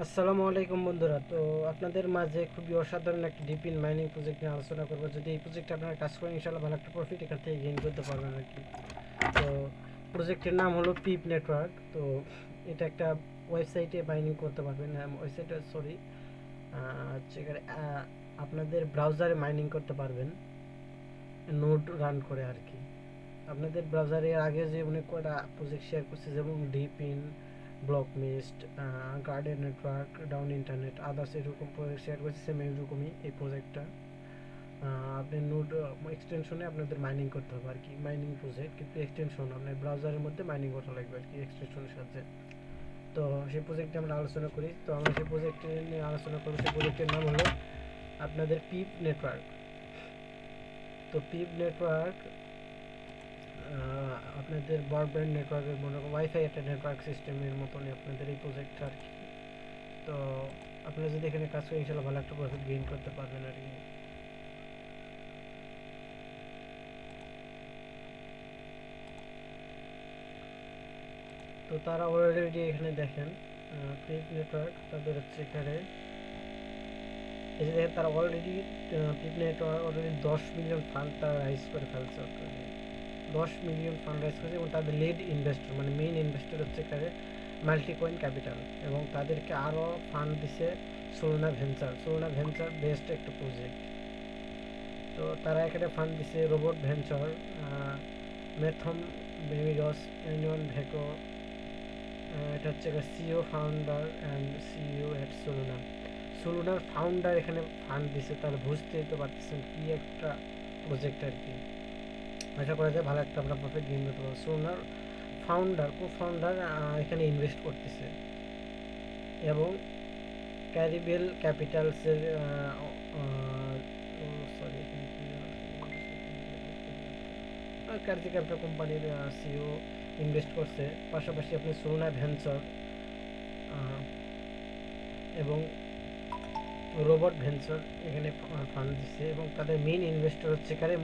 আসসালামু আলাইকুম বন্ধুরা। তো আপনাদের মাঝে খুবই অসাধারণ একটি ডিপ ইন মাইনিং প্রজেক্ট নিয়ে আলোচনা করবো। যদি এই প্রজেক্টে আপনারা কাজ করেন ইনশাআল্লাহ ভালো একটা প্রফিট এখান থেকে গেইন করতে পারবেন আর কি। তো প্রজেক্টের নাম হলো পিপ নেটওয়ার্ক। তো এটা একটা ওয়েবসাইটে মাইনিং করতে পারবেন, ওয়েবসাইটে সরি সেখানে আপনাদের ব্রাউজারে মাইনিং করতে পারবেন নোড রান করে আর কি। আপনাদের ব্রাউজারে আগে যে অনেক কটা প্রজেক্ট শেয়ার করছে, যেমন deep in, block mist, garden network, down internet, others এরকম প্রজেক্ট শেয়ার করছে। সেম এরকমই এই প্রজেক্টটা। আপনি নোড এক্সটেনশনে আপনাদের মাইনিং করতে হবে আর কি। মাইনিং প্রজেক্ট কিন্তু এক্সটেনশন আপনার ব্রাউজারের মধ্যে মাইনিং করা লাগবে আর কি এক্সটেনশনের সাথে। তো সেই প্রজেক্টে আমরা আলোচনা করি। তো আমরা সেই প্রজেক্টে নিয়ে আলোচনা করবো। সেই প্রজেক্টের নাম হলো আপনাদের পিপ নেটওয়ার্ক। তো পিপ নেটওয়ার্ক আপনাদের ব্রডব্যান্ড নেটওয়ার্কের মনে ওয়াইফাই একটা নেটওয়ার্ক সিস্টেমের মতনই আপনাদের এই প্রজেক্টটা আর কি। তো আপনারা যদি এখানে কাজ করেন ইনশাল্লাহ ভালো একটা প্রফিট গেইন করতে পারবেন আর কি। তো তারা অলরেডি এখানে দেখেন পিপ নেটওয়ার্ক তাদের হচ্ছে এখানে এই যে দেখেন তারা already Pip network already 10 million fund তারা রাইজ করে ফেলছে অলরেডি। 10 মিলিয়ন ফান্ড রাইজ করেছে এবং তাদের লিড ইনভেস্টর মানে মেইন ইনভেস্টর হচ্ছে এখানে মাল্টিকয়েন ক্যাপিটাল, এবং তাদেরকে আরও ফান্ড দিছে Solana Venture. Solana Venture best একটা প্রজেক্ট। তো তারা এখানে ফান্ড দিছে রোবট ভেঞ্চার, মেথম বেমিডস, ইউনিয়ন ভেকো। এটা হচ্ছে cofounder and CEO at Soluna. সোলুনার ফাউন্ডার এখানে ফান্ড দিছে, তাহলে বুঝতেই তো পারতেছেন কি একটা প্রজেক্ট আর কি। আশা করা যায় ভালো একটা আমরা প্রফিট গেইন করতে পারবো। সোলুনার ফাউন্ডার কো ফাউন্ডার এখানে ইনভেস্ট করতেছে, এবং ক্যারিবেল ক্যাপিটালসের সরি কার্জি ক্যাপিটাল কোম্পানির সিও ইনভেস্ট করছে। পাশাপাশি আপনি সোলুনা ভেঞ্চার এবং রোবট ভেঞ্চার এখানে ফান্ড দিচ্ছে, এবং তাদের মেইন ইনভেস্টর হচ্ছে এখানে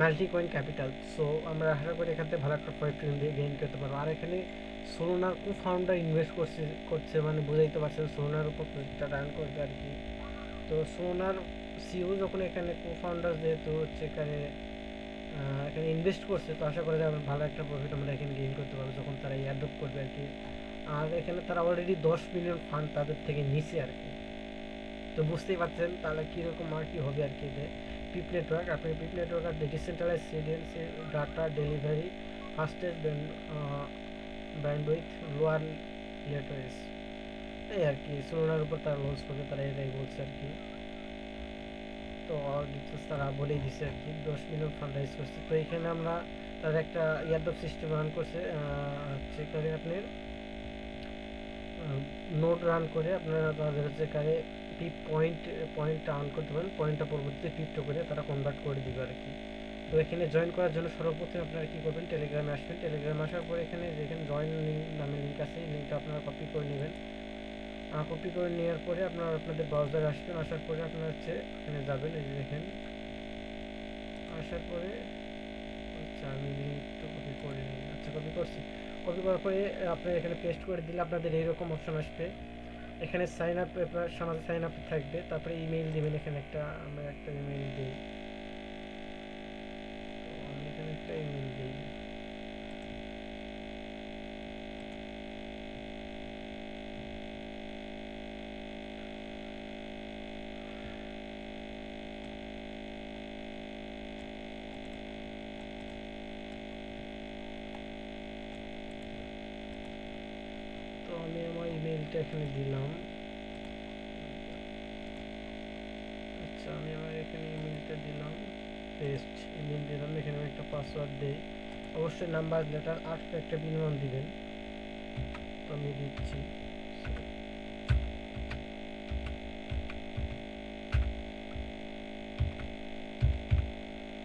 মাল্টিকয়েন ক্যাপিটাল। সো আমরা আশা করি এখান থেকে ভালো একটা প্রফিট গেইন করতে পারবো। আর এখানে সোলুনার কো ফাউন্ডার ইনভেস্ট করছে মানে বুঝাইতে পারছেন সোলুনার উপর প্রজেক্টটা রান করবে আর কি। তো সোলুনার সিও যখন এখানে কো ফাউন্ডার যেহেতু হচ্ছে এখানে এখানে ইনভেস্ট করছে, তো আশা করা যায় ভালো একটা প্রফিট আমরা এখানে গেইন করতে পারবো যখন তারা এয়ারড্রপ করবে আর কি। আর এখানে তারা অলরেডি 10 মিলিয়ন ফান্ড তাদের থেকে নিছে আর কি। তো বুঝতেই পারছেন তাহলে কীরকম আর কি হবে আর কি। পিপ নেটওয়ার্ক, আপনি পিপ নেটওয়ার্ক আর decentralise residency data delivery fastest bandwidth lower latencies, এই আর কি সোলার উপর তারা লঞ্চ করবে, তারা এটাই বলছে আর কি। তো ডিটেলস তারা বলেই দিছে আর কি। 10 মিলিয়ন ফান্ড রাইজ করছে। তো এখানে আমরা তাদের একটা ইয়ারড্রপ সিস্টেম রান করছে, সেখানে আপনার নোট রান করে আপনারা তাদের হচ্ছে কারে পিপ পয়েন্টটা আর্ন করতে পারেন। পয়েন্টটা পরবর্তীতে ক্রিপ্টো করে তারা কনভার্ট করে দিবে আর কি। তো এখানে জয়েন করার জন্য সর্বপ্রথম আপনারা কী করবেন, টেলিগ্রামে আসবেন। টেলিগ্রামে আসার পরে এখানে যেখানে জয়েন লিঙ্ক নামে লিঙ্ক আছে, এই লিঙ্কটা আপনারা কপি করে নেবেন। কপি করে নেওয়ার পরে আপনারা আপনাদের ব্রাউজারে আসবেন। আসার পরে আপনারা হচ্ছে এখানে যাবেন, এই যে দেখেন আসার পরে আচ্ছা আমি লিঙ্কটা কপি করে নিই। আচ্ছা কপি করছি। কপি করার পরে আপনারা এখানে পেস্ট করে দিলে আপনাদের এইরকম অপশন আসবে। এখানে সাইন আপ, আপনার সমাজে সাইন আপ থাকবে। তারপরে ইমেইল দিবেন। এখানে আমরা একটা ইমেইল দিই। তো আমি এখানে একটা ইমেইল দিই। তো আমি আমার ইমেইলটা এখানে দিলাম। আচ্ছা আমি আমার এখানে ইমেইলটা দিলাম, পেস্ট ইমেইল দিলাম। এখানে আমি একটা পাসওয়ার্ড দিই। অবশ্যই নাম্বার লেটার 8 একটা মিনিমাম দিবেন। তো আমি দিচ্ছি।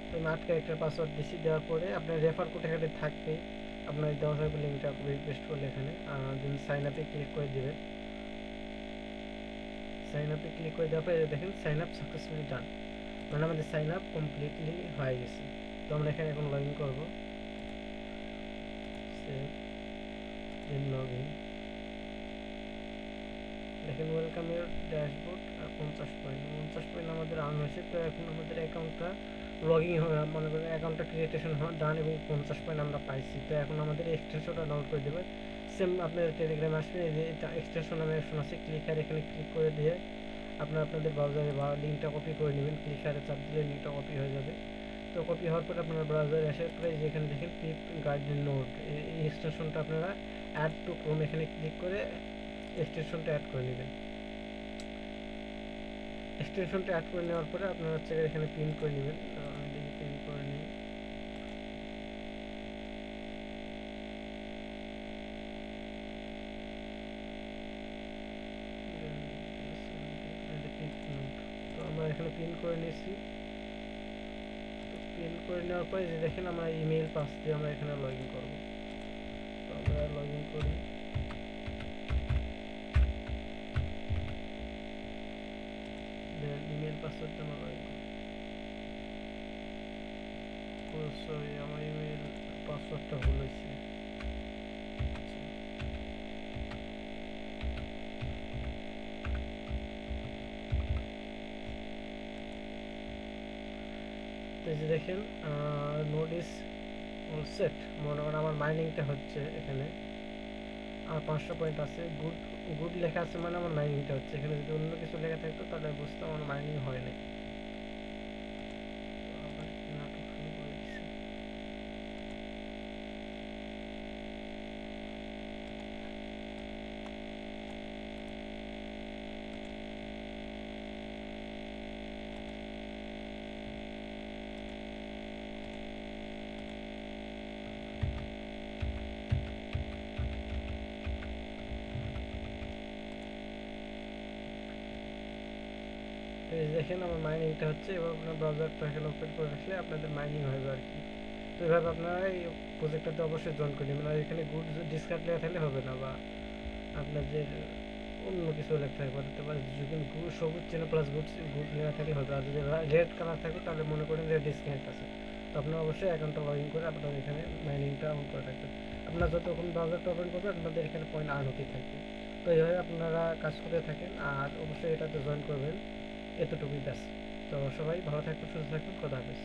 তো আমি 8 ক্যারেক্টার পাসওয়ার্ড দিচ্ছি। দেওয়ার পরে আপনার রেফার কোড এখানে থাকবে। আপনার দেওয়া থাকবে লিঙ্কটা পেস্ট করলে এখানে দেন সাইন আপে ক্লিক করে দেবেন। সাইন আপে ক্লিক করে দেওয়ার পরে দেখেন সাইন আপ সাকসেসফুলি ডান, মানে আমাদের সাইন আপ কমপ্লিটলি হয়ে গেছে। তো আমরা এখানে এখন লগ ইন করবো। Save then log in. দেখেন ওয়েলকাম ইউর ড্যাশবোর্ড 50 পয়েন্ট আমাদের আর্ন হয়েছে। তো এখন আমাদের অ্যাকাউন্টটা লগইন হবে, মনে করেন অ্যাকাউন্টটা ক্রিয়েটেশন ডান এবং 50 পয়েন্ট আমরা পাইছি। তো এখন আমাদের এক্সটেনশনটা ডাউনলোড করে দেবেন। সেম আপনার টেলিগ্রামে আসবেন, এই যে এটা এক্সটেনশন নামে অপশন আছে, ক্লিক আর এখানে ক্লিক করে দিয়ে আপনাদের ব্রাউজারে বা লিঙ্কটা কপি করে নেবেন। ক্লিক আরে চাপ দিলে লিঙ্কটা কপি হয়ে যাবে। তো কপি হওয়ার পর আপনার ব্রাউজারে আসার পরে যেখানে দেখেন পিপ গাইডের নোট, এই এক্সটেনশনটা আপনারা অ্যাড টু ক্রোম এখানে ক্লিক করে এক্সটেনশনটা অ্যাড করে নেবেন। এক্সটেনশনটা অ্যাড করে নেওয়ার পরে আপনারা হচ্ছে এখানে প্রিন্ট করে নেবেন। আমি দেখি প্রিন্ট করে নিই। তো আমরা এখানে প্রিন্ট করে নিয়েছি। তো প্রিন্ট করে নেওয়ার পরে যে দেখেন আমরা ইমেল পাস দিয়ে আমরা এখানে লগ ইন করবো। তো আমরা লগ ইন করি। ইমেল পাসওয়ার্ডটা আমরা লগ ইন করি। সরি, আমার ইমেল পাসওয়ার্ডটা ভুল হয়েছে। তো এই যে দেখেন নোড ইজ অল সেট, মনে করেন আমার মাইনিংটা হচ্ছে এখানে। আর 500 পয়েন্ট আছে, গুড গুড লেখা আছে মানে আমার মাইনিংটা হচ্ছে। এখানে যদি অন্য কিছু লেখা থাকতো তাহলে বুঝতাম আমার মাইনিং হয় নাই। আবার কি নাটক শুরু করে দিচ্ছে। তো এই দেখেন আমার মাইনিংটা হচ্ছে, এবার আপনার ব্রাউজারটা এখানে ওপেন করে রাখলে আপনাদের মাইনিং হবে আর কি। তো এভাবে আপনারা এই প্রজেক্টটাতে অবশ্যই জয়েন করে নেবেন। আর এখানে গুড ডিসকার্ড লেখা থাকলে হবে না, বা আপনাদের অন্য কিছু লেখা থাকতে পারে। যদি সবুজ চেন প্লাস গুড গুড লেখা থাকলে হবে। আর যদি রেড কালার থাকে তাহলে মনে করেন যে ডিসকানেক্ট আছে। তো আপনারা অবশ্যই অ্যাকাউন্টটা লগ ইন করে আপনারা এখানে মাইনিংটা অন করে রাখবেন। আপনারা যতক্ষণ ব্রাউজারটা ওপেন করবেন আপনাদের এখানে পয়েন্ট আর্ন হতেই থাকবে। তো এইভাবে আপনারা কাজ করতে থাকেন, আর অবশ্যই এটাতে জয়েন করবেন। এতটুকুই ব্যাস। তো সবাই ভালো থাকবেন, সুস্থ থাকবেন, খোদা হাফেজ।